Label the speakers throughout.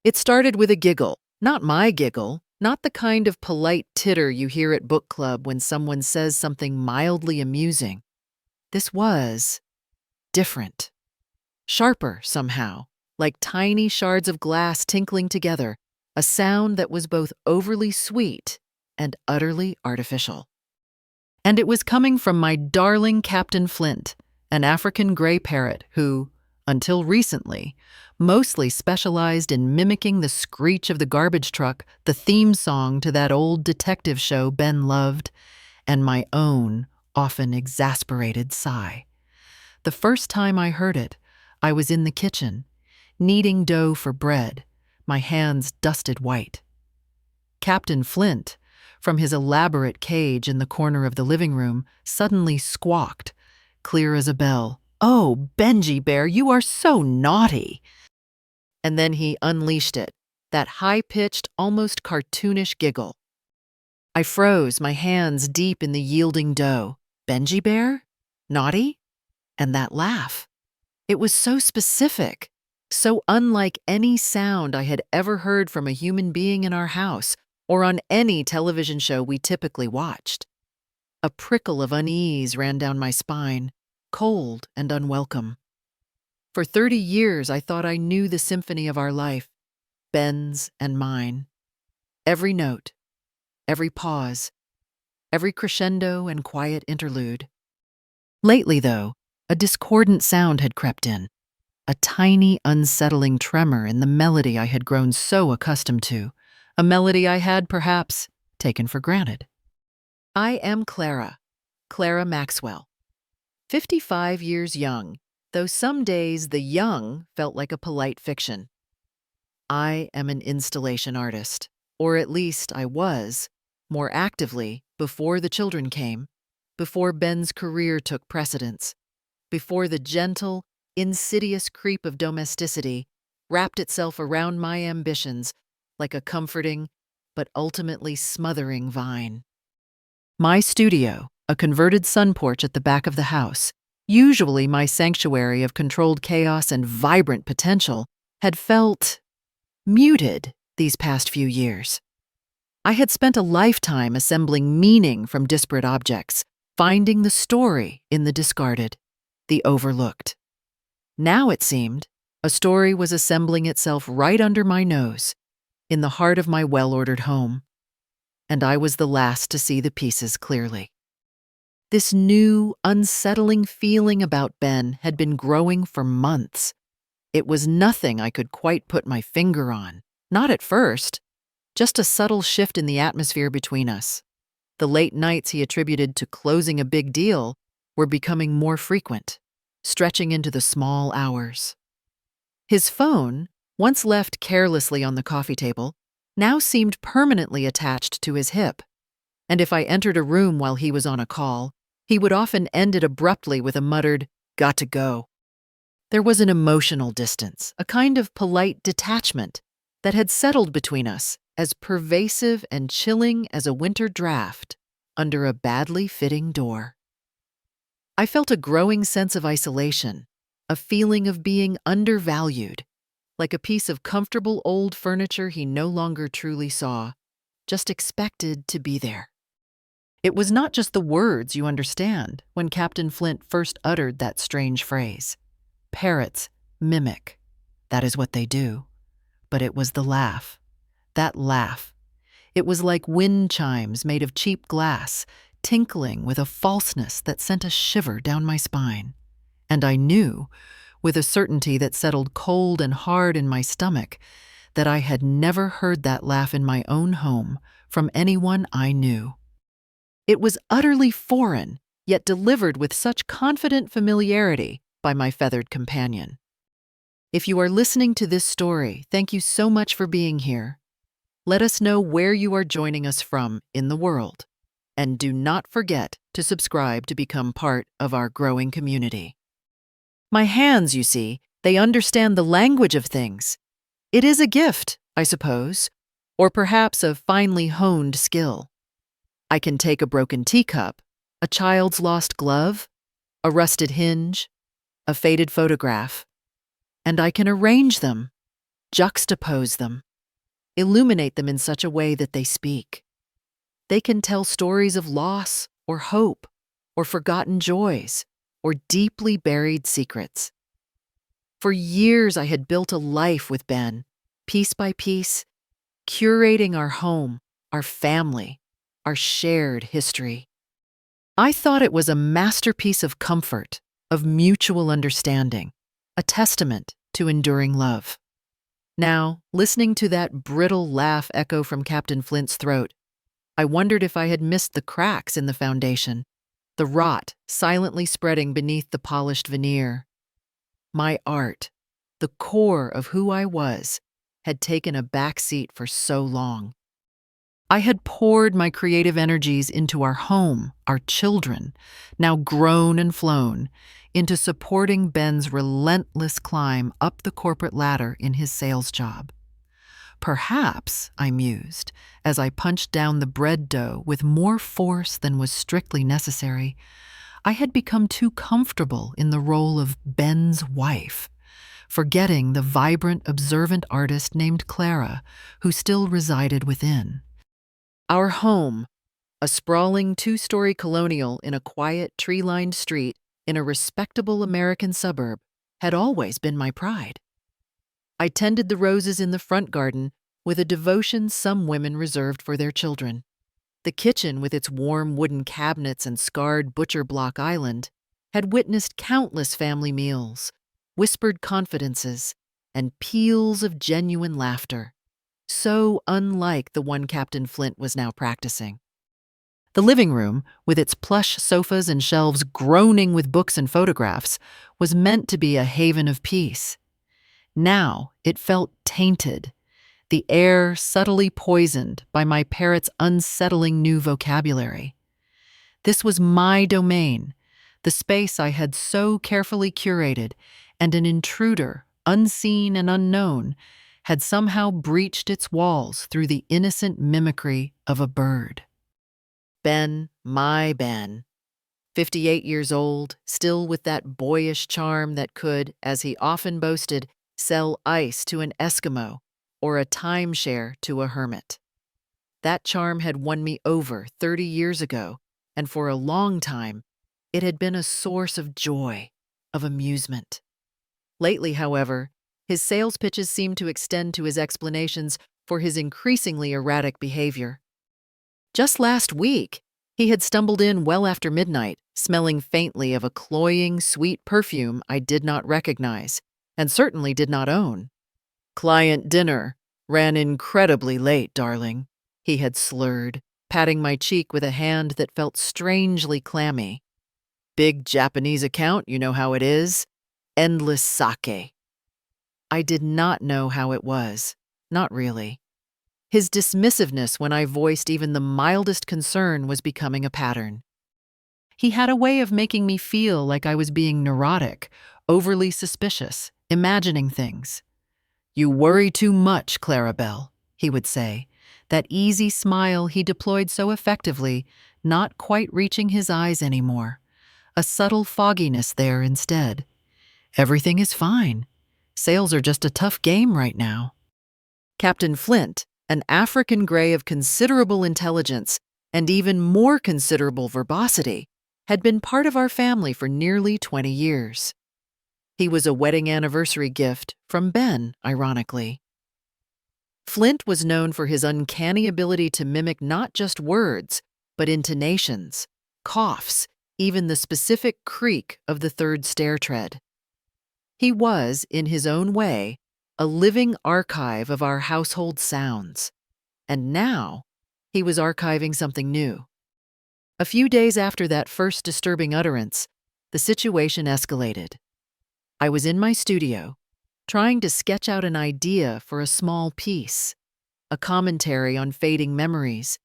Speaker 1: It started with a giggle, not my giggle, not the kind of polite titter you hear at book club when someone says something mildly amusing. This was different. Sharper, somehow, like tiny shards of glass tinkling together, a sound that was both overly sweet and utterly artificial. And it was coming from my darling Captain Flint, an African gray parrot who, until recently, mostly specialized in mimicking the screech of the garbage truck, the theme song to that old detective show Ben loved, and my own often exasperated sigh. The first time I heard it, I was in the kitchen, kneading dough for bread, my hands dusted white. Captain Flint, from his elaborate cage in the corner of the living room, suddenly squawked, clear as a bell, "Oh, Benji Bear, you are so naughty!" And then he unleashed it, that high-pitched, almost cartoonish giggle. I froze, my hands deep in the yielding dough. Benji Bear? Naughty? And that laugh. It was so specific, so unlike any sound I had ever heard from a human being in our house or on any television show we typically watched. A prickle of unease ran down my spine, cold and unwelcome. For 30 years, I thought I knew the symphony of our life, Ben's and mine. Every note, every pause, every crescendo and quiet interlude. Lately, though, a discordant sound had crept in, a tiny, unsettling tremor in the melody I had grown so accustomed to, a melody I had, perhaps, taken for granted. I am Clara Maxwell, 55 years young, though some days the young felt like a polite fiction. I am an installation artist, or at least I was, more actively, before the children came, before Ben's career took precedence, before the gentle, insidious creep of domesticity wrapped itself around my ambitions like a comforting but ultimately smothering vine. My studio, a converted sun porch at the back of the house, usually my sanctuary of controlled chaos and vibrant potential, had felt muted these past few years. I had spent a lifetime assembling meaning from disparate objects, finding the story in the discarded, the overlooked. Now, it seemed, a story was assembling itself right under my nose, in the heart of my well-ordered home, and I was the last to see the pieces clearly. This new, unsettling feeling about Ben had been growing for months. It was nothing I could quite put my finger on, not at first, just a subtle shift in the atmosphere between us. The late nights he attributed to closing a big deal were becoming more frequent, stretching into the small hours. His phone, once left carelessly on the coffee table, now seemed permanently attached to his hip, and if I entered a room while he was on a call, he would often end it abruptly with a muttered, "Got to go." There was an emotional distance, a kind of polite detachment that had settled between us, as pervasive and chilling as a winter draft under a badly fitting door. I felt a growing sense of isolation, a feeling of being undervalued, like a piece of comfortable old furniture he no longer truly saw, just expected to be there. It was not just the words, you understand, when Captain Flint first uttered that strange phrase. Parrots mimic. That is what they do. But it was the laugh. That laugh. It was like wind chimes made of cheap glass, tinkling with a falseness that sent a shiver down my spine. And I knew, with a certainty that settled cold and hard in my stomach, that I had never heard that laugh in my own home from anyone I knew. It was utterly foreign, yet delivered with such confident familiarity by my feathered companion. If you are listening to this story, thank you so much for being here. Let us know where you are joining us from in the world. And do not forget to subscribe to become part of our growing community. My hands, you see, they understand the language of things. It is a gift, I suppose, or perhaps a finely honed skill. I can take a broken teacup, a child's lost glove, a rusted hinge, a faded photograph, and I can arrange them, juxtapose them, illuminate them in such a way that they speak. They can tell stories of loss or hope or forgotten joys or deeply buried secrets. For years, I had built a life with Ben, piece by piece, curating our home, our family, our shared history. I thought it was a masterpiece of comfort, of mutual understanding, a testament to enduring love. Now, listening to that brittle laugh echo from Captain Flint's throat, I wondered if I had missed the cracks in the foundation, the rot silently spreading beneath the polished veneer. My art, the core of who I was, had taken a back seat for so long. I had poured my creative energies into our home, our children, now grown and flown, into supporting Ben's relentless climb up the corporate ladder in his sales job. Perhaps, I mused, as I punched down the bread dough with more force than was strictly necessary, I had become too comfortable in the role of Ben's wife, forgetting the vibrant, observant artist named Clara, who still resided within. Our home, a sprawling two-story colonial in a quiet, tree-lined street in a respectable American suburb, had always been my pride. I tended the roses in the front garden with a devotion some women reserved for their children. The kitchen, with its warm wooden cabinets and scarred butcher block island, had witnessed countless family meals, whispered confidences, and peals of genuine laughter, so unlike the one Captain Flint was now practicing. The living room, with its plush sofas and shelves groaning with books and photographs, was meant to be a haven of peace. Now it felt tainted, the air subtly poisoned by my parrot's unsettling new vocabulary. This was my domain, the space I had so carefully curated, and an intruder, unseen and unknown, had somehow breached its walls through the innocent mimicry of a bird. Ben, my Ben, 58 years old, still with that boyish charm that could, as he often boasted, sell ice to an Eskimo or a timeshare to a hermit. That charm had won me over 30 years ago, and for a long time, it had been a source of joy, of amusement. Lately, however, his sales pitches seemed to extend to his explanations for his increasingly erratic behavior. Just last week, he had stumbled in well after midnight, smelling faintly of a cloying, sweet perfume I did not recognize, and certainly did not own. "Client dinner ran incredibly late, darling," he had slurred, patting my cheek with a hand that felt strangely clammy. "Big Japanese account, you know how it is. Endless sake." I did not know how it was. Not really. His dismissiveness when I voiced even the mildest concern was becoming a pattern. He had a way of making me feel like I was being neurotic, overly suspicious, imagining things. "You worry too much, Clarabelle," he would say, that easy smile he deployed so effectively, not quite reaching his eyes anymore, a subtle fogginess there instead. "Everything is fine. Sales are just a tough game right now." Captain Flint, an African gray of considerable intelligence and even more considerable verbosity, had been part of our family for nearly 20 years. He was a wedding anniversary gift from Ben, ironically. Flint was known for his uncanny ability to mimic not just words, but intonations, coughs, even the specific creak of the third stair tread. He was, in his own way, a living archive of our household sounds. And now, he was archiving something new. A few days after that first disturbing utterance, the situation escalated. I was in my studio, trying to sketch out an idea for a small piece, a commentary on fading memories,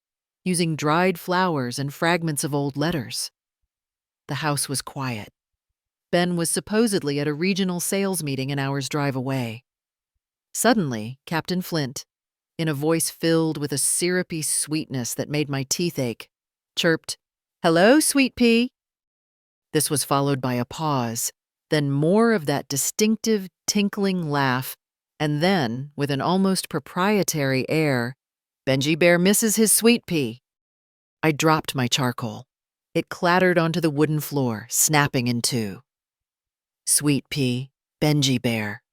Speaker 1: using dried flowers and fragments of old letters. The house was quiet. Ben was supposedly at a regional sales meeting an hour's drive away. Suddenly, Captain Flint, in a voice filled with a syrupy sweetness that made my teeth ache, chirped, "Hello, sweet pea." This was followed by a pause, then more of that distinctive, tinkling laugh And then, with an almost proprietary air, "Benji Bear misses his sweet pea." I dropped my charcoal. It clattered onto the wooden floor, snapping in two. Sweet pea, Benji Bear.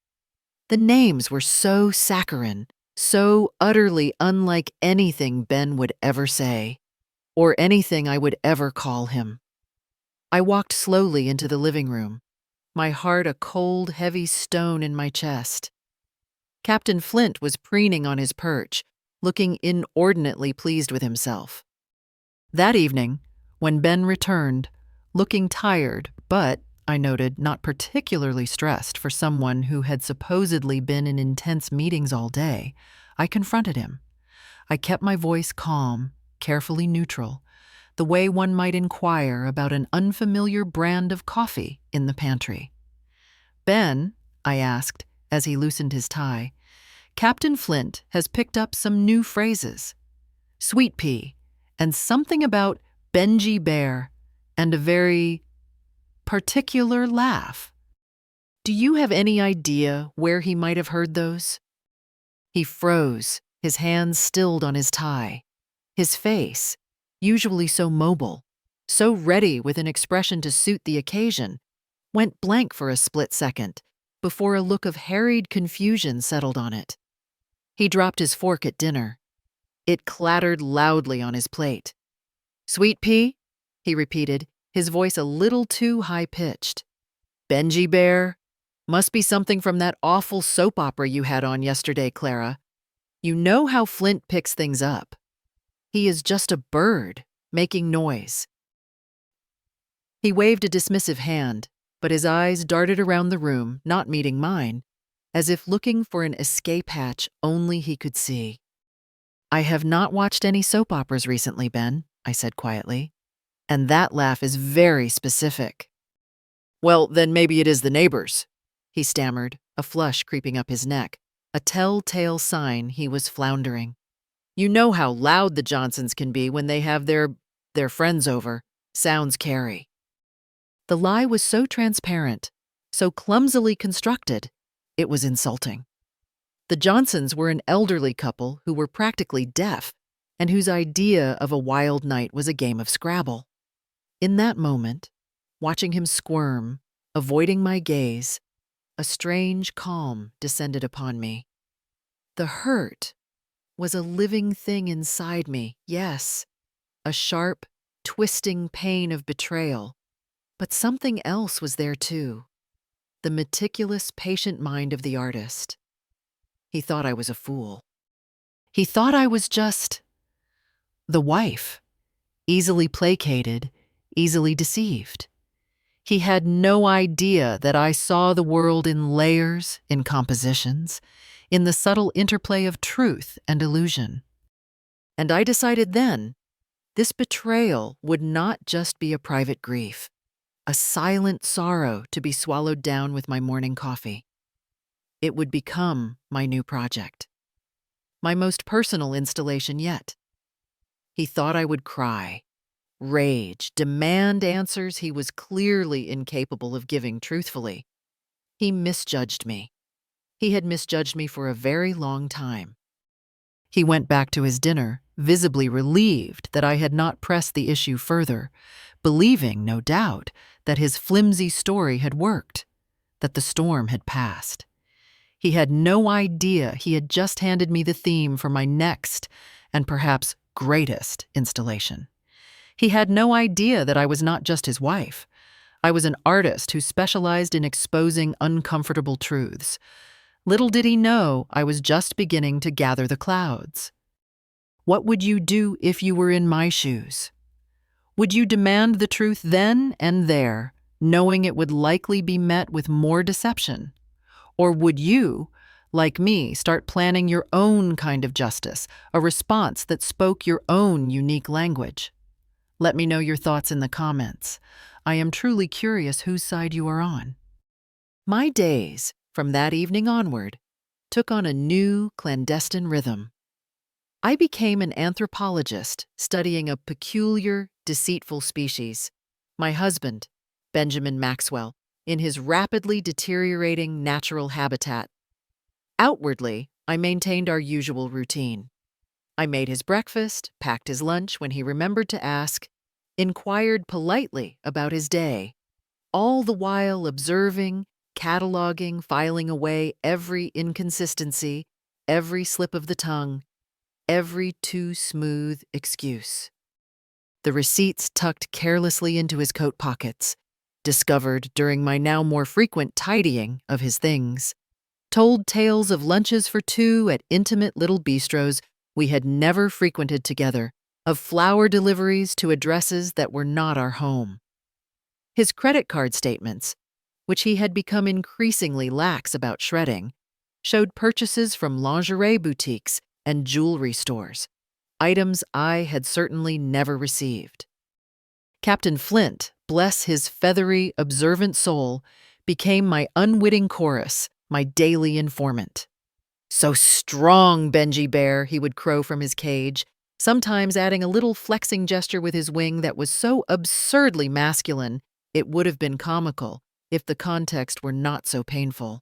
Speaker 1: The names were so saccharine, so utterly unlike anything Ben would ever say, or anything I would ever call him. I walked slowly into the living room, my heart a cold, heavy stone in my chest. Captain Flint was preening on his perch, looking inordinately pleased with himself. That evening, when Ben returned, looking tired, but, I noted, not particularly stressed for someone who had supposedly been in intense meetings all day, I confronted him. I kept my voice calm, carefully neutral, the way one might inquire about an unfamiliar brand of coffee in the pantry. "Ben," I asked as he loosened his tie, "Captain Flint has picked up some new phrases. Sweet pea, and something about Benji Bear, and a very particular laugh. Do you have any idea where he might have heard those?" He froze, his hands stilled on his tie. His face, usually so mobile, so ready with an expression to suit the occasion, went blank for a split second before a look of harried confusion settled on it. He dropped his fork at dinner. It clattered loudly on his plate. "Sweet pea?" he repeated, his voice a little too high-pitched. "Benji Bear? Must be something from that awful soap opera you had on yesterday, Clara. You know how Flint picks things up. He is just a bird, making noise." He waved a dismissive hand, but his eyes darted around the room, not meeting mine, as if looking for an escape hatch only he could see. "I have not watched any soap operas recently, Ben," I said quietly, "and that laugh is very specific." "Well, then maybe it is the neighbors," he stammered, a flush creeping up his neck, a telltale sign he was floundering. "You know how loud the Johnsons can be when they have their friends over. Sounds carry." The lie was so transparent, so clumsily constructed, it was insulting. The Johnsons were an elderly couple who were practically deaf and whose idea of a wild night was a game of Scrabble. In that moment, watching him squirm, avoiding my gaze, a strange calm descended upon me. The hurt was a living thing inside me, yes, a sharp, twisting pain of betrayal, but something else was there too, the meticulous, patient mind of the artist. He thought I was a fool. He thought I was just the wife, easily placated, easily deceived. He had no idea that I saw the world in layers, in compositions, in the subtle interplay of truth and illusion. And I decided then, this betrayal would not just be a private grief, a silent sorrow to be swallowed down with my morning coffee. It would become my new project, my most personal installation yet. He thought I would cry, rage, demand answers he was clearly incapable of giving truthfully. He misjudged me. He had misjudged me for a very long time. He went back to his dinner, visibly relieved that I had not pressed the issue further, believing, no doubt, that his flimsy story had worked, that the storm had passed. He had no idea he had just handed me the theme for my next, and perhaps greatest, installation. He had no idea that I was not just his wife. I was an artist who specialized in exposing uncomfortable truths. Little did he know I was just beginning to gather the clouds. What would you do if you were in my shoes? Would you demand the truth then and there, knowing it would likely be met with more deception? Or would you, like me, start planning your own kind of justice, a response that spoke your own unique language? Let me know your thoughts in the comments. I am truly curious whose side you are on. My days, from that evening onward, took on a new, clandestine rhythm. I became an anthropologist studying a peculiar, deceitful species. My husband, Benjamin Maxwell, in his rapidly deteriorating natural habitat. Outwardly, I maintained our usual routine. I made his breakfast, packed his lunch when he remembered to ask, inquired politely about his day, all the while observing, cataloging, filing away every inconsistency, every slip of the tongue, every too smooth excuse. The receipts tucked carelessly into his coat pockets, discovered during my now more frequent tidying of his things, told tales of lunches for two at intimate little bistros we had never frequented together, of flower deliveries to addresses that were not our home. His credit card statements, which he had become increasingly lax about shredding, showed purchases from lingerie boutiques and jewelry stores, items I had certainly never received. Captain Flint, bless his feathery, observant soul, became my unwitting chorus, my daily informant. "So strong, Benji Bear," he would crow from his cage, sometimes adding a little flexing gesture with his wing that was so absurdly masculine it would have been comical if the context were not so painful.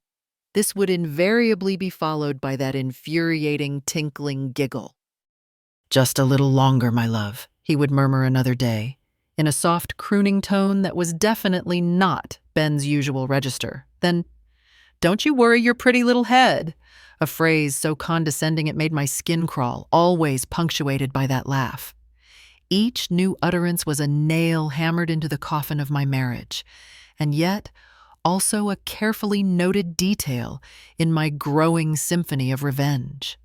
Speaker 1: This would invariably be followed by that infuriating, tinkling giggle. "Just a little longer, my love," he would murmur another day, in a soft crooning tone that was definitely not Ben's usual register. Then, "Don't you worry your pretty little head," a phrase so condescending it made my skin crawl, always punctuated by that laugh. Each new utterance was a nail hammered into the coffin of my marriage, and yet also a carefully noted detail in my growing symphony of revenge.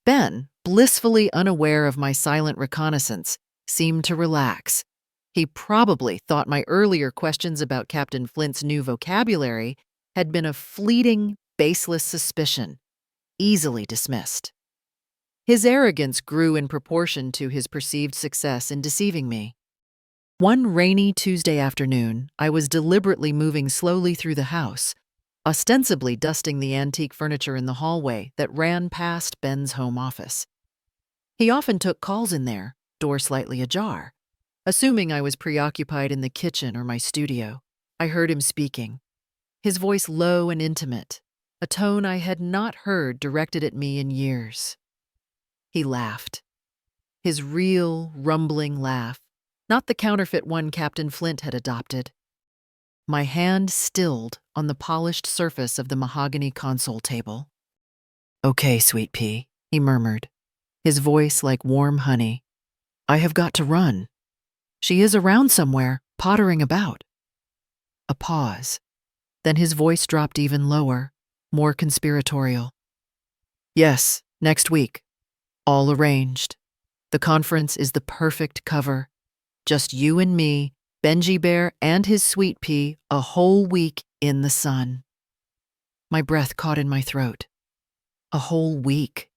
Speaker 1: Ben, blissfully unaware of my silent reconnaissance, seemed to relax. He probably thought my earlier questions about Captain Flint's new vocabulary had been a fleeting, baseless suspicion, easily dismissed. His arrogance grew in proportion to his perceived success in deceiving me. One rainy Tuesday afternoon, I was deliberately moving slowly through the house, ostensibly dusting the antique furniture in the hallway that ran past Ben's home office. He often took calls in there, door slightly ajar. Assuming I was preoccupied in the kitchen or my studio, I heard him speaking, his voice low and intimate, a tone I had not heard directed at me in years. He laughed. His real, rumbling laugh, not the counterfeit one Captain Flint had adopted. My hand stilled on the polished surface of the mahogany console table. "Okay, sweet pea," he murmured, his voice like warm honey. "I have got to run. She is around somewhere, pottering about." A pause. Then his voice dropped even lower, more conspiratorial. "Yes, next week. All arranged. The conference is the perfect cover. Just you and me, Benji Bear and his sweet pea, a whole week in the sun." My breath caught in my throat. A whole week.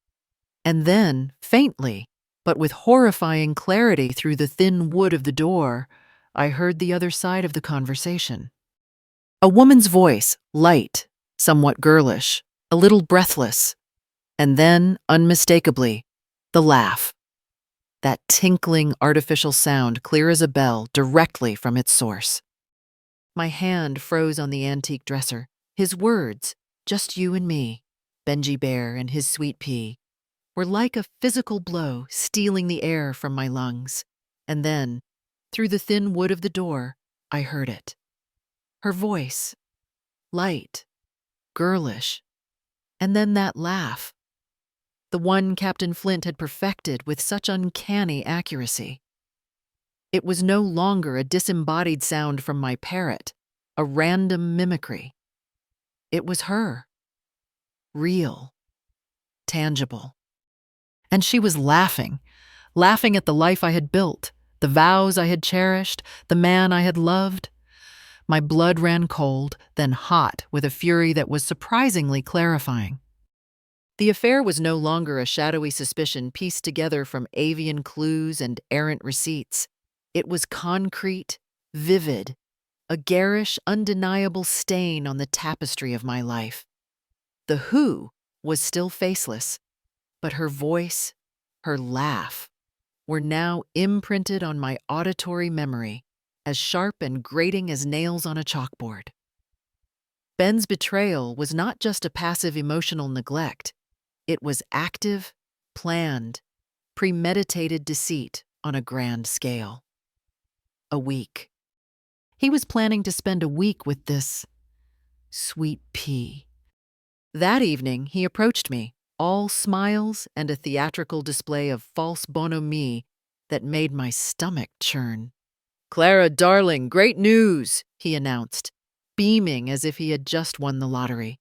Speaker 1: And then, faintly, but with horrifying clarity through the thin wood of the door, I heard the other side of the conversation. A woman's voice, light, somewhat girlish, a little breathless, and then, unmistakably, the laugh. That tinkling artificial sound clear as a bell directly from its source. My hand froze on the antique dresser. His words, "just you and me, Benji Bear and his sweet pea," were like a physical blow stealing the air from my lungs. And then, through the thin wood of the door, I heard it. Her voice, light, girlish, and then that laugh. The one Captain Flint had perfected with such uncanny accuracy. It was no longer a disembodied sound from my parrot, a random mimicry. It was her. Real. Tangible. And she was laughing, laughing at the life I had built, the vows I had cherished, the man I had loved. My blood ran cold, then hot with a fury that was surprisingly clarifying. The affair was no longer a shadowy suspicion pieced together from avian clues and errant receipts. It was concrete, vivid, a garish, undeniable stain on the tapestry of my life. The who was still faceless, but her voice, her laugh, were now imprinted on my auditory memory, as sharp and grating as nails on a chalkboard. Ben's betrayal was not just a passive emotional neglect. It was active, planned, premeditated deceit on a grand scale. A week. He was planning to spend a week with this sweet pea. That evening, he approached me, all smiles and a theatrical display of false bonhomie that made my stomach churn. "Clara, darling, great news," he announced, beaming as if he had just won the lottery.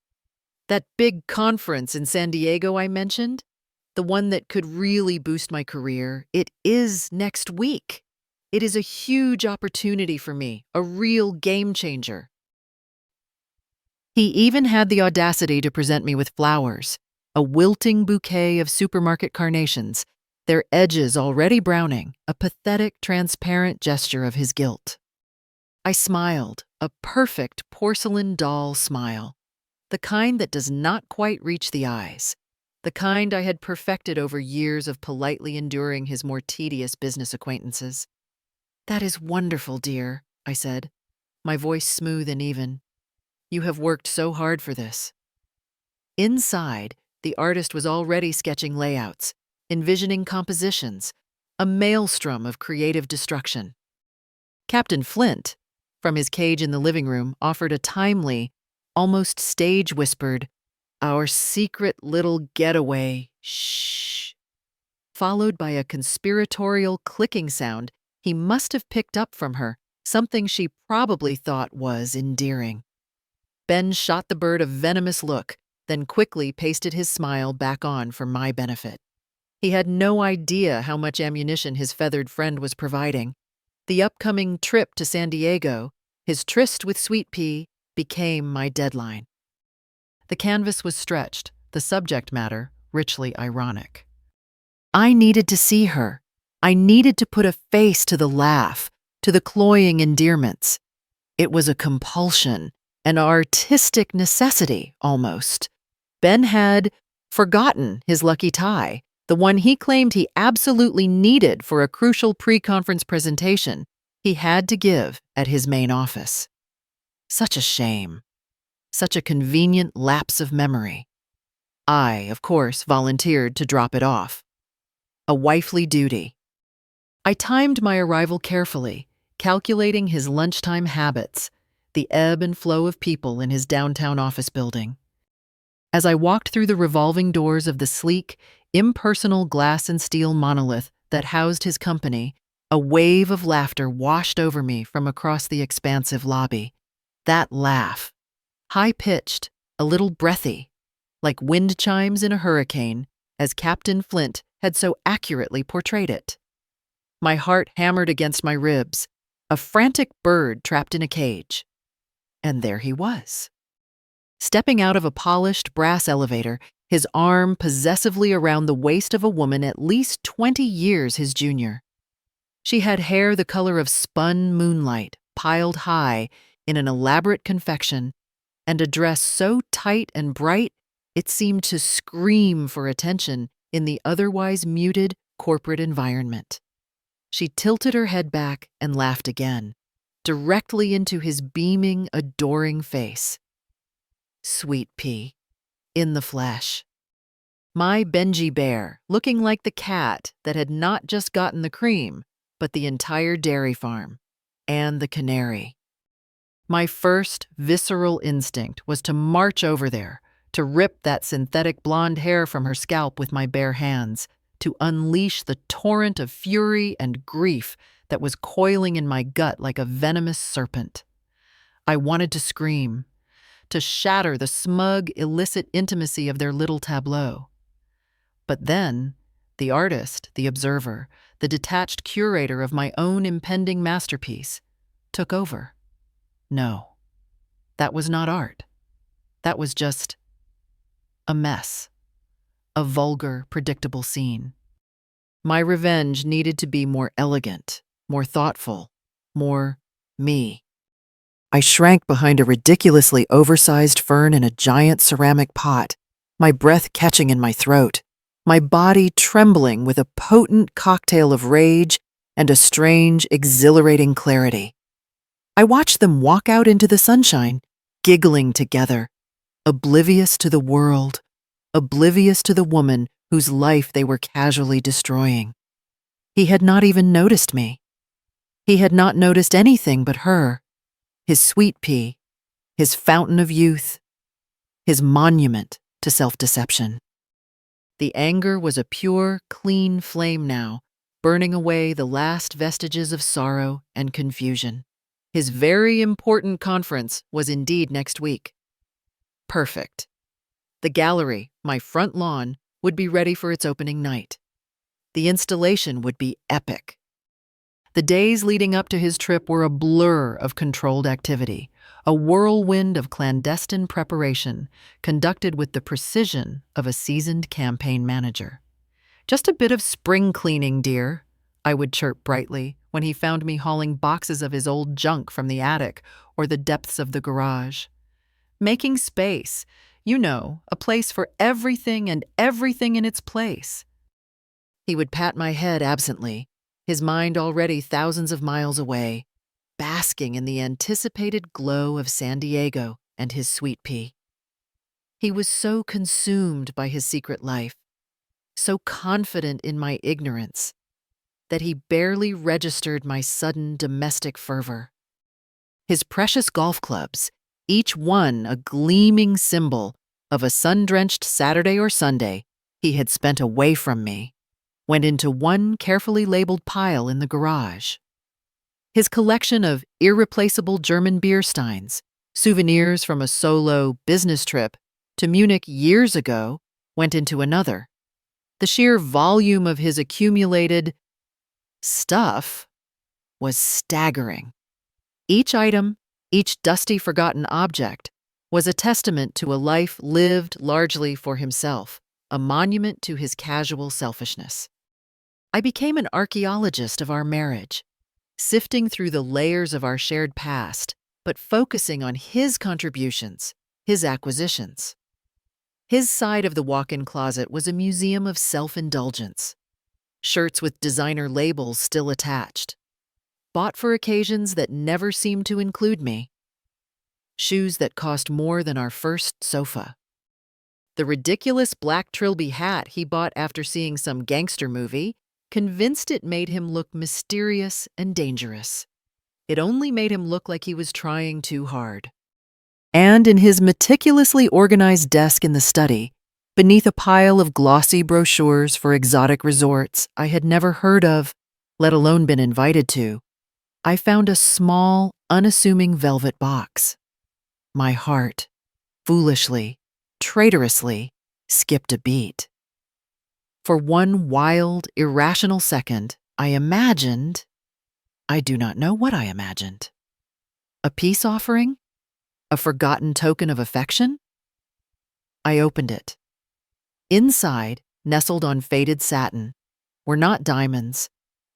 Speaker 1: "That big conference in San Diego I mentioned, the one that could really boost my career, it is next week. It is a huge opportunity for me, a real game changer." He even had the audacity to present me with flowers, a wilting bouquet of supermarket carnations, their edges already browning, a pathetic, transparent gesture of his guilt. I smiled, a perfect porcelain doll smile, the kind that does not quite reach the eyes, the kind I had perfected over years of politely enduring his more tedious business acquaintances. "That is wonderful, dear," I said, my voice smooth and even. "You have worked so hard for this." Inside, the artist was already sketching layouts, envisioning compositions, a maelstrom of creative destruction. Captain Flint, from his cage in the living room, offered a timely, almost stage-whispered, "Our secret little getaway, shh," followed by a conspiratorial clicking sound he must have picked up from her, something she probably thought was endearing. Ben shot the bird a venomous look, then quickly pasted his smile back on for my benefit. He had no idea how much ammunition his feathered friend was providing. The upcoming trip to San Diego, his tryst with Sweet Pea, became my deadline. The canvas was stretched, the subject matter richly ironic. I needed to see her. I needed to put a face to the laugh, to the cloying endearments. It was a compulsion, an artistic necessity, almost. Ben had forgotten his lucky tie, the one he claimed he absolutely needed for a crucial pre-conference presentation he had to give at his main office. Such a shame. Such a convenient lapse of memory. I, of course, volunteered to drop it off. A wifely duty. I timed my arrival carefully, calculating his lunchtime habits, the ebb and flow of people in his downtown office building. As I walked through the revolving doors of the sleek, impersonal glass and steel monolith that housed his company, a wave of laughter washed over me from across the expansive lobby. That laugh, high-pitched, a little breathy, like wind chimes in a hurricane, as Captain Flint had so accurately portrayed it. My heart hammered against my ribs, a frantic bird trapped in a cage. And there he was. Stepping out of a polished brass elevator, his arm possessively around the waist of a woman at least 20 years his junior. She had hair the color of spun moonlight, piled high in an elaborate confection, and a dress so tight and bright it seemed to scream for attention in the otherwise muted corporate environment. She tilted her head back and laughed again, directly into his beaming, adoring face. Sweet Pea, in the flesh. My Benji bear, looking like the cat that had not just gotten the cream, but the entire dairy farm, and the canary. My first visceral instinct was to march over there, to rip that synthetic blonde hair from her scalp with my bare hands, to unleash the torrent of fury and grief that was coiling in my gut like a venomous serpent. I wanted to scream, to shatter the smug, illicit intimacy of their little tableau. But then, the artist, the observer, the detached curator of my own impending masterpiece, took over. No, that was not art. That was just a mess. A vulgar, predictable scene. My revenge needed to be more elegant, more thoughtful, more me. I shrank behind a ridiculously oversized fern in a giant ceramic pot, my breath catching in my throat, my body trembling with a potent cocktail of rage and a strange, exhilarating clarity. I watched them walk out into the sunshine, giggling together, oblivious to the world, oblivious to the woman whose life they were casually destroying. He had not even noticed me. He had not noticed anything but her, his sweet pea, his fountain of youth, his monument to self-deception. The anger was a pure, clean flame now, burning away the last vestiges of sorrow and confusion. His very important conference was indeed next week. Perfect. The gallery, my front lawn, would be ready for its opening night. The installation would be epic. The days leading up to his trip were a blur of controlled activity, a whirlwind of clandestine preparation conducted with the precision of a seasoned campaign manager. "Just a bit of spring cleaning, dear," I would chirp brightly when he found me hauling boxes of his old junk from the attic or the depths of the garage. "Making space, you know, a place for everything and everything in its place." He would pat my head absently, his mind already thousands of miles away, basking in the anticipated glow of San Diego and his sweet pea. He was so consumed by his secret life, so confident in my ignorance, that he barely registered my sudden domestic fervor. His precious golf clubs, each one a gleaming symbol of a sun-drenched Saturday or Sunday he had spent away from me, went into one carefully labeled pile in the garage. His collection of irreplaceable German beer steins, souvenirs from a solo business trip to Munich years ago, went into another. The sheer volume of his accumulated stuff was staggering. Each item, each dusty, forgotten object, was a testament to a life lived largely for himself, a monument to his casual selfishness. I became an archaeologist of our marriage, sifting through the layers of our shared past, but focusing on his contributions, his acquisitions. His side of the walk-in closet was a museum of self-indulgence. Shirts with designer labels still attached, bought for occasions that never seemed to include me. Shoes that cost more than our first sofa. The ridiculous black trilby hat he bought after seeing some gangster movie, convinced it made him look mysterious and dangerous. It only made him look like he was trying too hard. And in his meticulously organized desk in the study, beneath a pile of glossy brochures for exotic resorts I had never heard of, let alone been invited to, I found a small, unassuming velvet box. My heart, foolishly, traitorously, skipped a beat. For one wild, irrational second, I imagined, I do not know what I imagined. A peace offering? A forgotten token of affection? I opened it. Inside, nestled on faded satin, were not diamonds,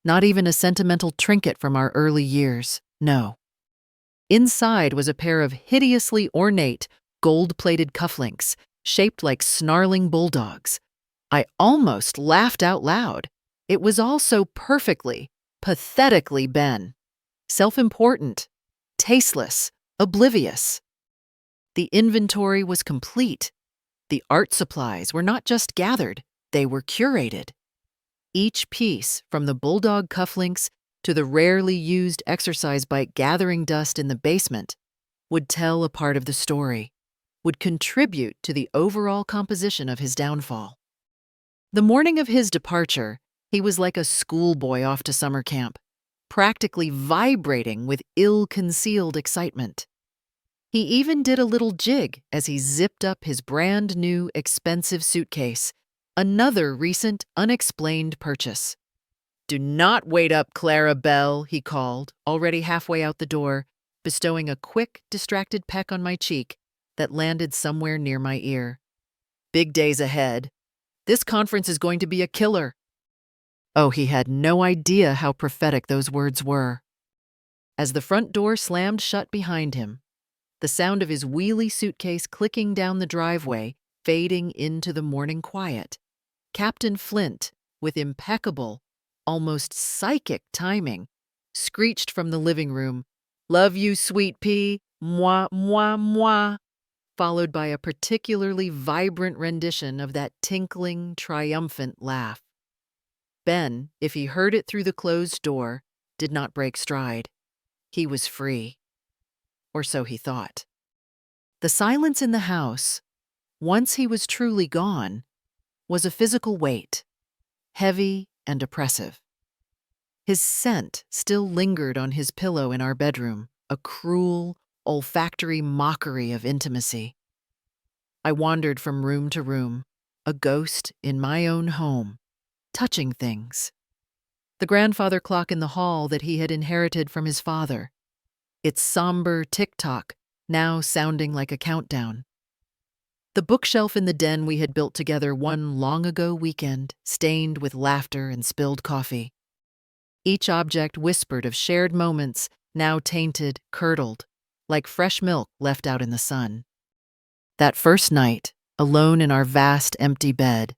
Speaker 1: not even a sentimental trinket from our early years, no. Inside was a pair of hideously ornate, gold-plated cufflinks, shaped like snarling bulldogs. I almost laughed out loud. It was all so perfectly, pathetically Ben. Self-important, tasteless, oblivious. The inventory was complete. The art supplies were not just gathered, they were curated. Each piece, from the bulldog cufflinks to the rarely used exercise bike gathering dust in the basement, would tell a part of the story, would contribute to the overall composition of his downfall. The morning of his departure, he was like a schoolboy off to summer camp, practically vibrating with ill-concealed excitement. He even did a little jig as he zipped up his brand new, expensive suitcase, another recent, unexplained purchase. "Do not wait up, Clara Belle," he called, already halfway out the door, bestowing a quick, distracted peck on my cheek that landed somewhere near my ear. "Big days ahead. This conference is going to be a killer." Oh, he had no idea how prophetic those words were. As the front door slammed shut behind him, the sound of his wheelie suitcase clicking down the driveway, fading into the morning quiet, Captain Flint, with impeccable, almost psychic timing, screeched from the living room, "Love you, sweet pea. moi, moi, moi, followed by a particularly vibrant rendition of that tinkling, triumphant laugh. Ben, if he heard it through the closed door, did not break stride. He was free. Or so he thought. The silence in the house, once he was truly gone, was a physical weight, heavy and oppressive. His scent still lingered on his pillow in our bedroom, a cruel, olfactory mockery of intimacy. I wandered from room to room, a ghost in my own home, touching things. The grandfather clock in the hall that he had inherited from his father, its somber tick-tock now sounding like a countdown. The bookshelf in the den we had built together one long-ago weekend, stained with laughter and spilled coffee. Each object whispered of shared moments, now tainted, curdled, like fresh milk left out in the sun. That first night, alone in our vast, empty bed,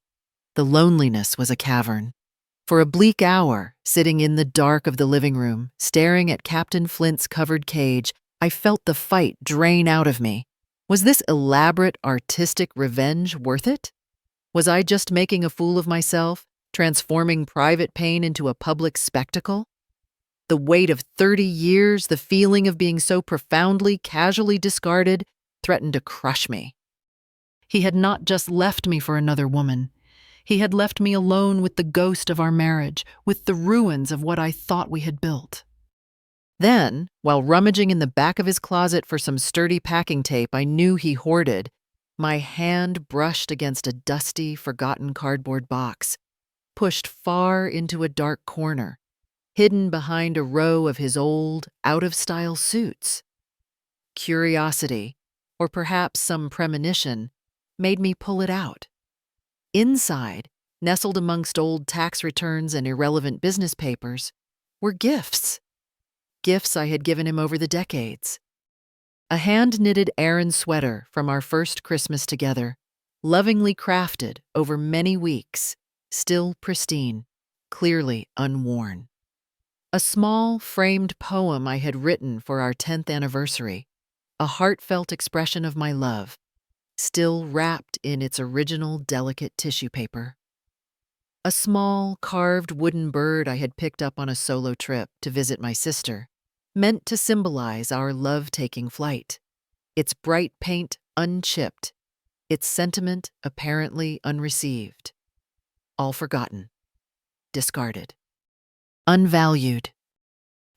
Speaker 1: the loneliness was a cavern. For a bleak hour, sitting in the dark of the living room, staring at Captain Flint's covered cage, I felt the fight drain out of me. Was this elaborate, artistic revenge worth it? Was I just making a fool of myself, transforming private pain into a public spectacle? The weight of 30 years, the feeling of being so profoundly, casually discarded, threatened to crush me. He had not just left me for another woman. He had left me alone with the ghost of our marriage, with the ruins of what I thought we had built. Then, while rummaging in the back of his closet for some sturdy packing tape I knew he hoarded, my hand brushed against a dusty, forgotten cardboard box, pushed far into a dark corner, hidden behind a row of his old, out-of-style suits. Curiosity, or perhaps some premonition, made me pull it out. Inside, nestled amongst old tax returns and irrelevant business papers, were gifts. Gifts I had given him over the decades. A hand-knitted Aran sweater from our first Christmas together, lovingly crafted over many weeks, still pristine, clearly unworn. A small, framed poem I had written for our 10th anniversary, a heartfelt expression of my love, still wrapped in its original delicate tissue paper. A small, carved wooden bird I had picked up on a solo trip to visit my sister, meant to symbolize our love-taking flight, its bright paint unchipped, its sentiment apparently unreceived. All forgotten, discarded, unvalued.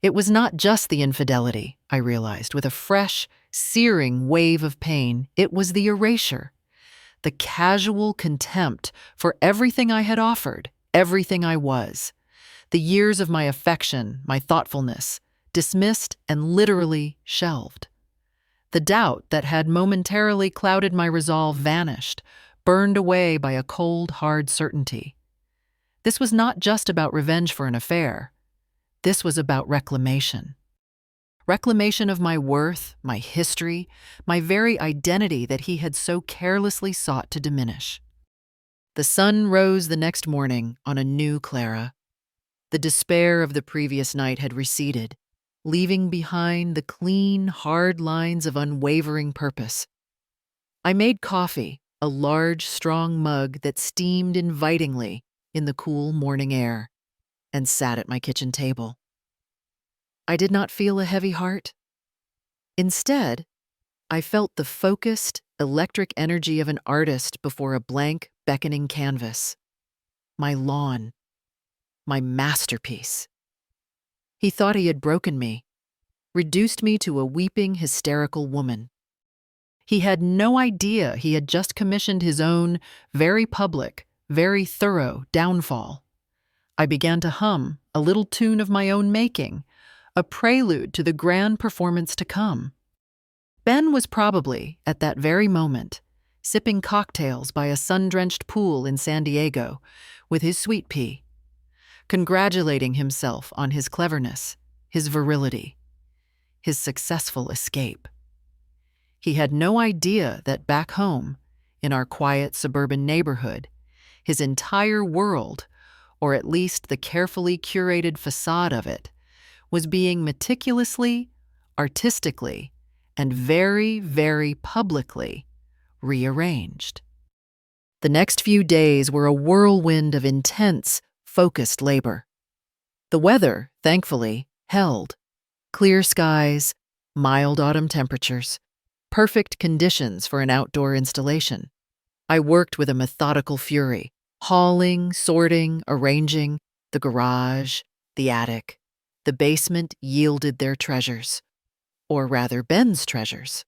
Speaker 1: It was not just the infidelity, I realized, with a fresh, searing wave of pain. It was the erasure, the casual contempt for everything I had offered, everything I was. The years of my affection, my thoughtfulness, dismissed and literally shelved. The doubt that had momentarily clouded my resolve vanished, burned away by a cold, hard certainty. This was not just about revenge for an affair. This was about reclamation. Reclamation of my worth, my history, my very identity that he had so carelessly sought to diminish. The sun rose the next morning on a new Clara. The despair of the previous night had receded, leaving behind the clean, hard lines of unwavering purpose. I made coffee, a large, strong mug that steamed invitingly in the cool morning air, and sat at my kitchen table. I did not feel a heavy heart. Instead, I felt the focused, electric energy of an artist before a blank, beckoning canvas. My lawn. My masterpiece. He thought he had broken me, reduced me to a weeping, hysterical woman. He had no idea he had just commissioned his own, very public, very thorough downfall. I began to hum a little tune of my own making, a prelude to the grand performance to come. Ben was probably, at that very moment, sipping cocktails by a sun-drenched pool in San Diego with his sweet pea, congratulating himself on his cleverness, his virility, his successful escape. He had no idea that back home, in our quiet suburban neighborhood, his entire world, or at least the carefully curated facade of it, was being meticulously, artistically, and very, very publicly rearranged. The next few days were a whirlwind of intense, focused labor. The weather, thankfully, held. Clear skies, mild autumn temperatures, perfect conditions for an outdoor installation. I worked with a methodical fury, hauling, sorting, arranging. The garage, the attic, the basement yielded their treasures, or rather Ben's treasures.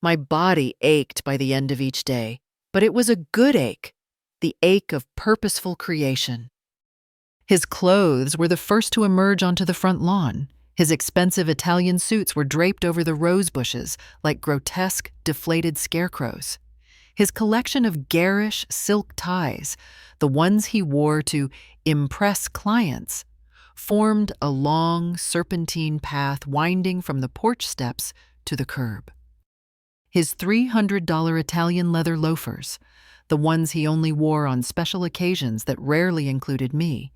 Speaker 1: My body ached by the end of each day, but it was a good ache, the ache of purposeful creation. His clothes were the first to emerge onto the front lawn. His expensive Italian suits were draped over the rose bushes like grotesque, deflated scarecrows. His collection of garish silk ties, the ones he wore to impress clients, formed a long, serpentine path winding from the porch steps to the curb. His $300 Italian leather loafers, the ones he only wore on special occasions that rarely included me,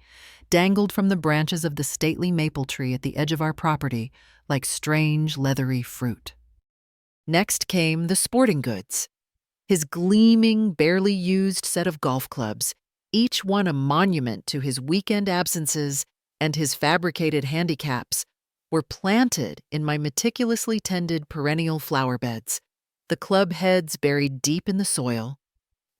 Speaker 1: dangled from the branches of the stately maple tree at the edge of our property like strange, leathery fruit. Next came the sporting goods. His gleaming, barely used set of golf clubs, each one a monument to his weekend absences and his fabricated handicaps, were planted in my meticulously tended perennial flower beds, the club heads buried deep in the soil,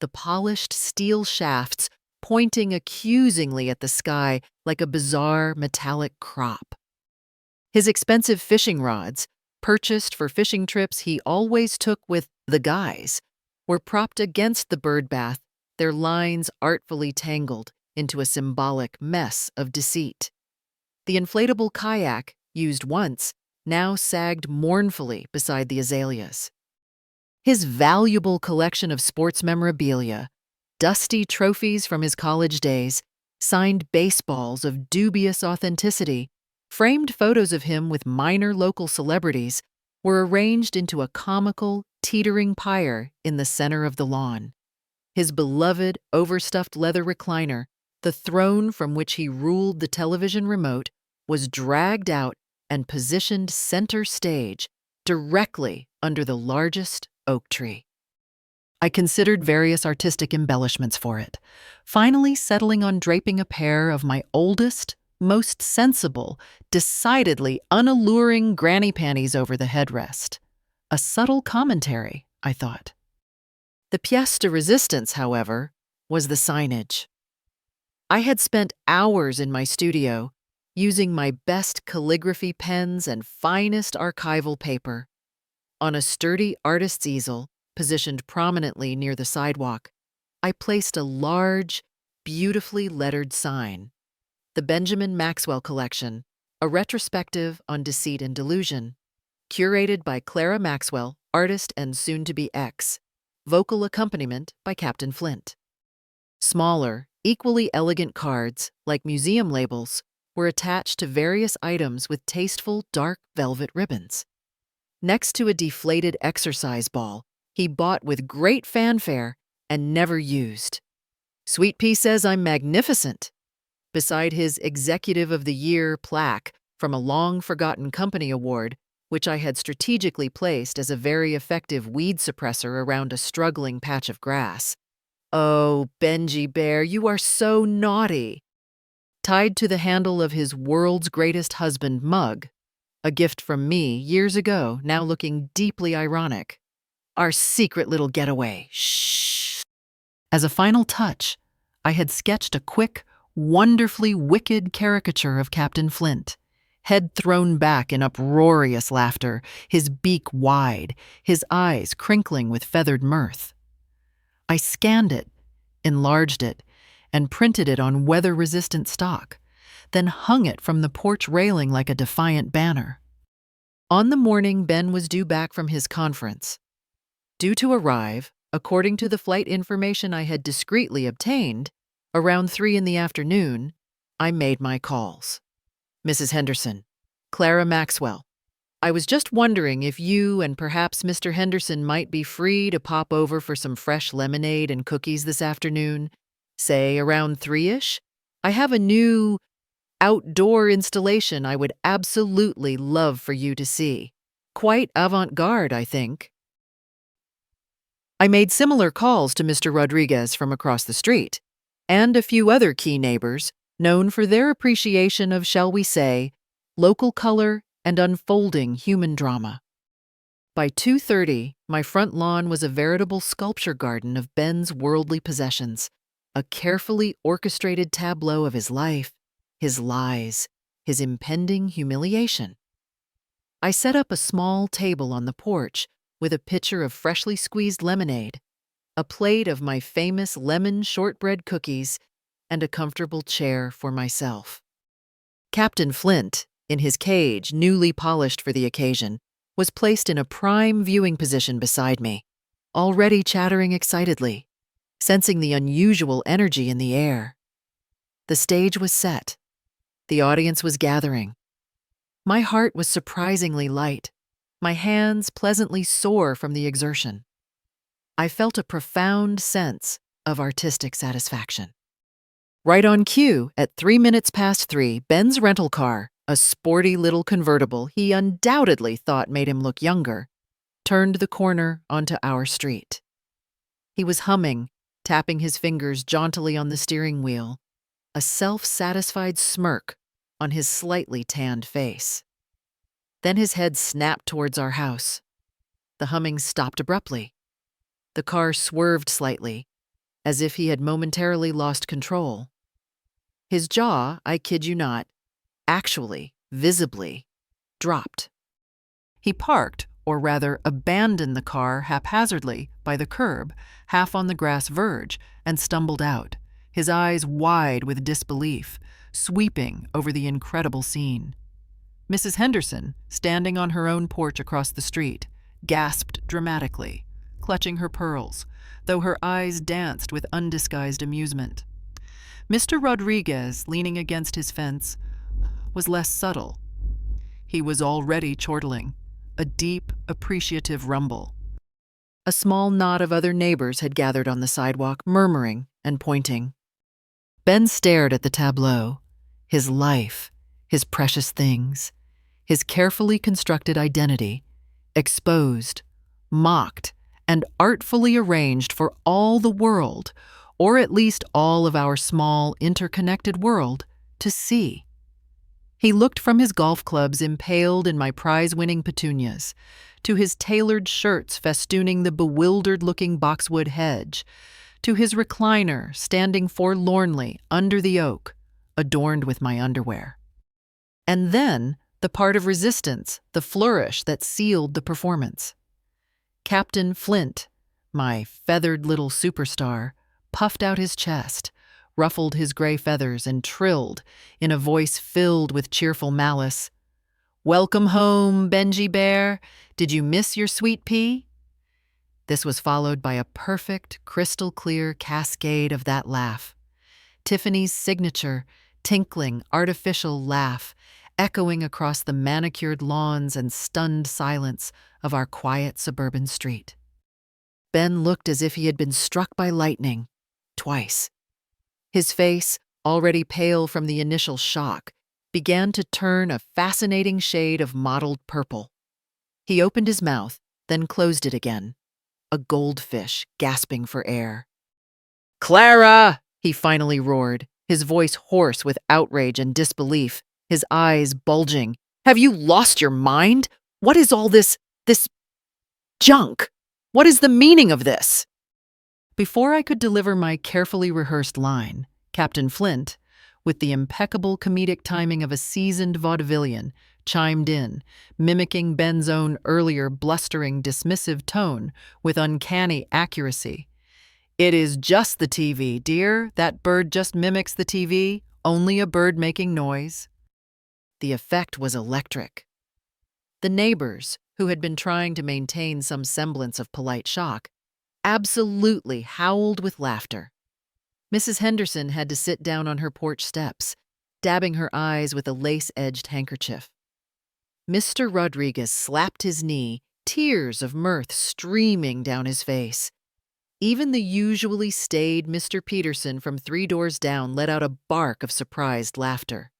Speaker 1: the polished steel shafts pointing accusingly at the sky like a bizarre metallic crop. His expensive fishing rods, purchased for fishing trips he always took with the guys, were propped against the bird bath, their lines artfully tangled into a symbolic mess of deceit. The inflatable kayak, used once, now sagged mournfully beside the azaleas. His valuable collection of sports memorabilia, dusty trophies from his college days, signed baseballs of dubious authenticity, framed photos of him with minor local celebrities, were arranged into a comical, teetering pyre in the center of the lawn. His beloved, overstuffed leather recliner, the throne from which he ruled the television remote, was dragged out and positioned center stage, directly under the largest oak tree. I considered various artistic embellishments for it, finally settling on draping a pair of my oldest, most sensible, decidedly unalluring granny panties over the headrest. A subtle commentary, I thought. The pièce de résistance, however, was the signage. I had spent hours in my studio, using my best calligraphy pens and finest archival paper. On a sturdy artist's easel, positioned prominently near the sidewalk, I placed a large, beautifully lettered sign. The Benjamin Maxwell Collection, a retrospective on deceit and delusion, curated by Clara Maxwell, artist and soon-to-be ex, vocal accompaniment by Captain Flint. Smaller, equally elegant cards, like museum labels, were attached to various items with tasteful dark velvet ribbons. Next to a deflated exercise ball he bought with great fanfare and never used. Sweet Pea says I'm magnificent. Beside his Executive of the Year plaque from a long-forgotten company award, which I had strategically placed as a very effective weed suppressor around a struggling patch of grass. Oh, Benji Bear, you are so naughty. Tied to the handle of his World's Greatest Husband mug, a gift from me years ago, now looking deeply ironic. Our secret little getaway. Shh. As a final touch, I had sketched a quick, wonderfully wicked caricature of Captain Flint, head thrown back in uproarious laughter, his beak wide, his eyes crinkling with feathered mirth. I scanned it, enlarged it, and printed it on weather-resistant stock, then hung it from the porch railing like a defiant banner. On the morning Ben was due back from his conference, due to arrive, according to the flight information I had discreetly obtained, around 3 in the afternoon, I made my calls. Mrs. Henderson, Clara Maxwell, I was just wondering if you and perhaps Mr. Henderson might be free to pop over for some fresh lemonade and cookies this afternoon, say around 3-ish. I have a new outdoor installation I would absolutely love for you to see. Quite avant-garde, I think. I made similar calls to Mr. Rodriguez from across the street, and a few other key neighbors known for their appreciation of, shall we say, local color and unfolding human drama. By 2:30, my front lawn was a veritable sculpture garden of Ben's worldly possessions, a carefully orchestrated tableau of his life, his lies, his impending humiliation. I set up a small table on the porch with a pitcher of freshly squeezed lemonade, a plate of my famous lemon shortbread cookies, and a comfortable chair for myself. Captain Flint, in his cage newly polished for the occasion, was placed in a prime viewing position beside me, already chattering excitedly, sensing the unusual energy in the air. The stage was set. The audience was gathering. My heart was surprisingly light, my hands pleasantly sore from the exertion. I felt a profound sense of artistic satisfaction. Right on cue, at 3 minutes past 3, Ben's rental car, a sporty little convertible he undoubtedly thought made him look younger, turned the corner onto our street. He was humming, tapping his fingers jauntily on the steering wheel, a self-satisfied smirk on his slightly tanned face. Then his head snapped towards our house. The humming stopped abruptly. The car swerved slightly, as if he had momentarily lost control. His jaw, I kid you not, actually, visibly, dropped. He parked, or rather abandoned the car haphazardly by the curb, half on the grass verge, and stumbled out, his eyes wide with disbelief, sweeping over the incredible scene. Mrs. Henderson, standing on her own porch across the street, gasped dramatically, clutching her pearls, though her eyes danced with undisguised amusement. Mr. Rodriguez, leaning against his fence, was less subtle. He was already chortling, a deep, appreciative rumble. A small knot of other neighbors had gathered on the sidewalk, murmuring and pointing. Ben stared at the tableau, his life, his precious things, his carefully constructed identity, exposed, mocked, and artfully arranged for all the world, or at least all of our small, interconnected world, to see. He looked from his golf clubs impaled in my prize-winning petunias, to his tailored shirts festooning the bewildered-looking boxwood hedge, to his recliner standing forlornly under the oak, adorned with my underwear. And then the part of resistance, the flourish that sealed the performance. Captain Flint, my feathered little superstar, puffed out his chest, ruffled his gray feathers, and trilled, in a voice filled with cheerful malice, "Welcome home, Benji Bear. Did you miss your sweet pea?" This was followed by a perfect, crystal-clear cascade of that laugh. Tiffany's signature, tinkling, artificial laugh, echoing across the manicured lawns and stunned silence of our quiet suburban street. Ben looked as if he had been struck by lightning, twice. His face, already pale from the initial shock, began to turn a fascinating shade of mottled purple. He opened his mouth, then closed it again, a goldfish gasping for air. "Clara!" he finally roared, his voice hoarse with outrage and disbelief, his eyes bulging. "Have you lost your mind? What is all this junk? What is the meaning of this?" Before I could deliver my carefully rehearsed line, Captain Flint, with the impeccable comedic timing of a seasoned vaudevillian, chimed in, mimicking Ben's own earlier blustering, dismissive tone with uncanny accuracy. "It is just the TV, dear. That bird just mimics the TV, only a bird making noise." The effect was electric. The neighbors, who had been trying to maintain some semblance of polite shock, absolutely howled with laughter. Mrs. Henderson had to sit down on her porch steps, dabbing her eyes with a lace-edged handkerchief. Mr. Rodriguez slapped his knee, tears of mirth streaming down his face. Even the usually staid Mr. Peterson from 3 doors down let out a bark of surprised laughter.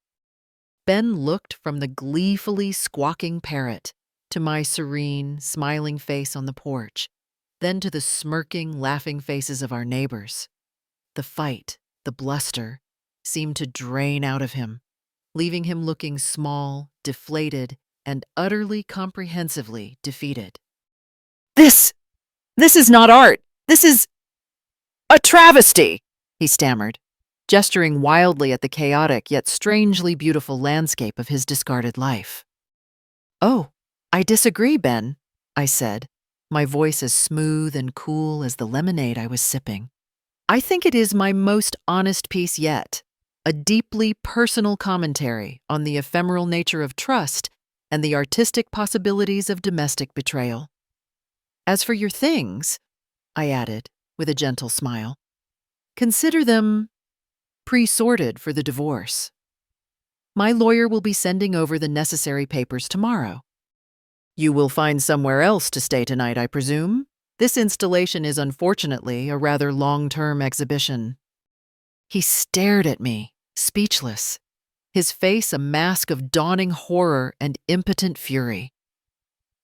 Speaker 1: Ben looked from the gleefully squawking parrot, to my serene, smiling face on the porch, then to the smirking, laughing faces of our neighbors. The fight, the bluster, seemed to drain out of him, leaving him looking small, deflated, and utterly comprehensively defeated. This is not art. This is a travesty, he stammered, gesturing wildly at the chaotic yet strangely beautiful landscape of his discarded life. "Oh, I disagree, Ben," I said, my voice as smooth and cool as the lemonade I was sipping. "I think it is my most honest piece yet, a deeply personal commentary on the ephemeral nature of trust and the artistic possibilities of domestic betrayal. As for your things," I added, with a gentle smile, "consider them pre-sorted for the divorce. My lawyer will be sending over the necessary papers tomorrow. You will find somewhere else to stay tonight, I presume? This installation is unfortunately a rather long-term exhibition." He stared at me, speechless, his face a mask of dawning horror and impotent fury.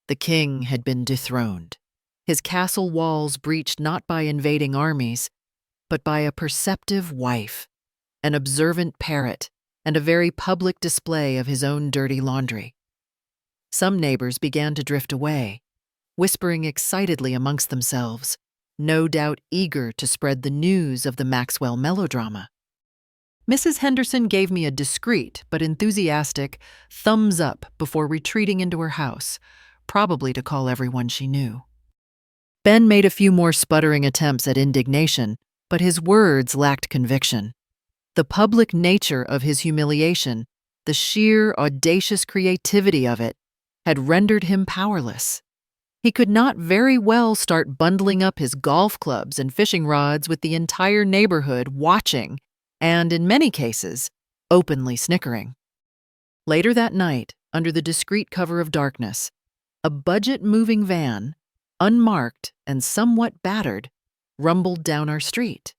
Speaker 1: The king had been dethroned, his castle walls breached not by invading armies, but by a perceptive wife, an observant parrot, and a very public display of his own dirty laundry. Some neighbors began to drift away, whispering excitedly amongst themselves, no doubt eager to spread the news of the Maxwell melodrama. Mrs. Henderson gave me a discreet but enthusiastic thumbs up before retreating into her house, probably to call everyone she knew. Ben made a few more sputtering attempts at indignation, but his words lacked conviction. The public nature of his humiliation, the sheer audacious creativity of it, had rendered him powerless. He could not very well start bundling up his golf clubs and fishing rods with the entire neighborhood watching and, in many cases, openly snickering. Later that night, under the discreet cover of darkness, a budget-moving van, unmarked and somewhat battered, rumbled down our street.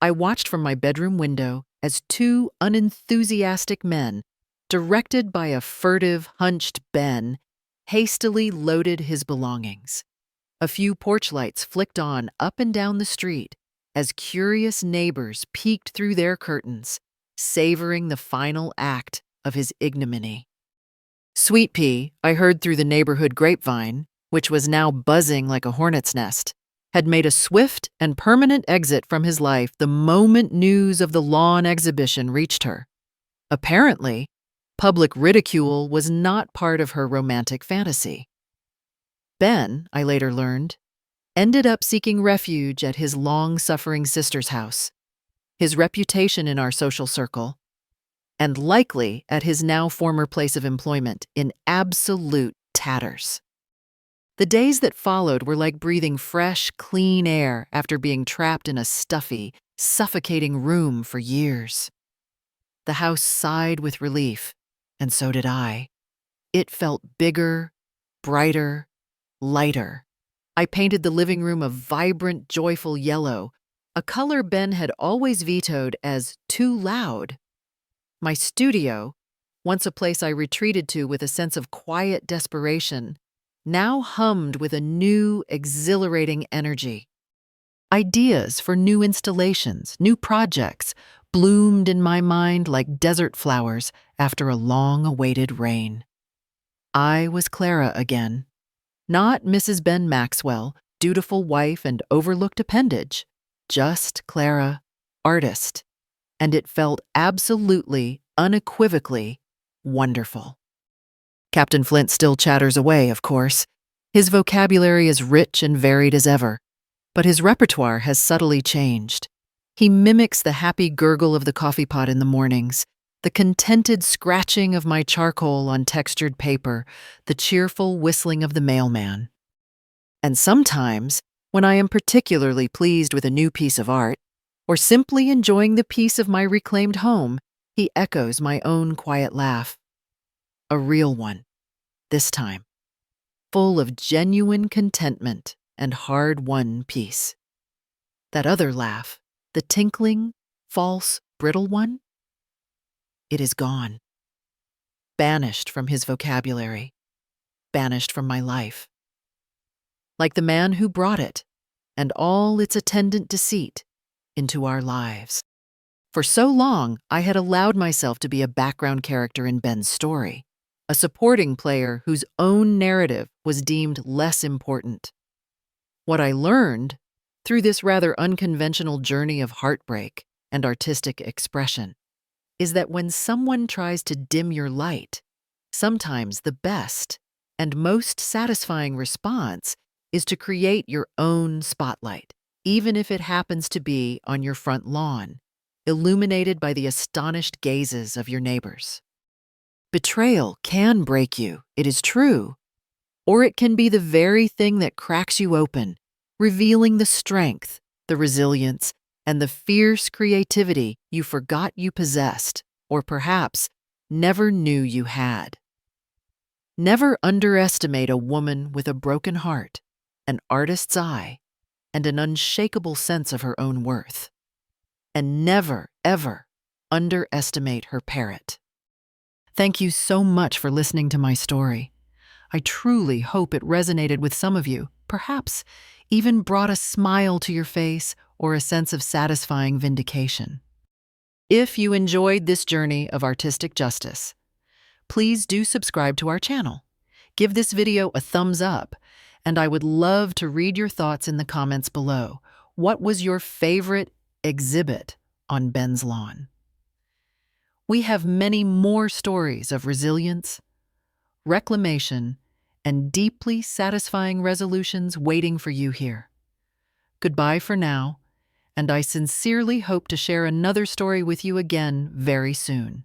Speaker 1: I watched from my bedroom window as two unenthusiastic men, directed by a furtive, hunched Ben, hastily loaded his belongings. A few porch lights flicked on up and down the street as curious neighbors peeked through their curtains, savoring the final act of his ignominy. Sweet Pea, I heard through the neighborhood grapevine, which was now buzzing like a hornet's nest, had made a swift and permanent exit from his life the moment news of the lawn exhibition reached her. Apparently, public ridicule was not part of her romantic fantasy. Ben, I later learned, ended up seeking refuge at his long-suffering sister's house, his reputation in our social circle, and likely at his now former place of employment in absolute tatters. The days that followed were like breathing fresh, clean air after being trapped in a stuffy, suffocating room for years. The house sighed with relief, and so did I. It felt bigger, brighter, lighter. I painted the living room a vibrant, joyful yellow, a color Ben had always vetoed as too loud. My studio, once a place I retreated to with a sense of quiet desperation, now hummed with a new, exhilarating energy. Ideas for new installations, new projects, bloomed in my mind like desert flowers after a long-awaited rain. I was Clara again, not Mrs. Ben Maxwell, dutiful wife and overlooked appendage, just Clara, artist, and it felt absolutely, unequivocally wonderful. Captain Flint still chatters away, of course. His vocabulary is rich and varied as ever, but his repertoire has subtly changed. He mimics the happy gurgle of the coffee pot in the mornings, the contented scratching of my charcoal on textured paper, the cheerful whistling of the mailman. And sometimes, when I am particularly pleased with a new piece of art, or simply enjoying the peace of my reclaimed home, he echoes my own quiet laugh. A real one, this time, full of genuine contentment and hard-won peace. That other laugh, the tinkling, false, brittle one, it is gone, banished from his vocabulary. banished from my life. Like the man who brought it, and all its attendant deceit, into our lives. For so long, I had allowed myself to be a background character in Ben's story, a supporting player whose own narrative was deemed less important. What I learned, through this rather unconventional journey of heartbreak and artistic expression, is that when someone tries to dim your light, sometimes the best and most satisfying response is to create your own spotlight, even if it happens to be on your front lawn, illuminated by the astonished gazes of your neighbors. Betrayal can break you, it is true, or it can be the very thing that cracks you open, revealing the strength, the resilience, and the fierce creativity you forgot you possessed, or perhaps never knew you had. Never underestimate a woman with a broken heart, an artist's eye, and an unshakable sense of her own worth. And never, ever underestimate her parrot. Thank you so much for listening to my story. I truly hope it resonated with some of you, perhaps even brought a smile to your face or a sense of satisfying vindication. If you enjoyed this journey of artistic justice, please do subscribe to our channel. Give this video a thumbs up, and I would love to read your thoughts in the comments below. What was your favorite exhibit on Ben's lawn? We have many more stories of resilience, reclamation, and deeply satisfying resolutions waiting for you here. Goodbye for now, and I sincerely hope to share another story with you again very soon.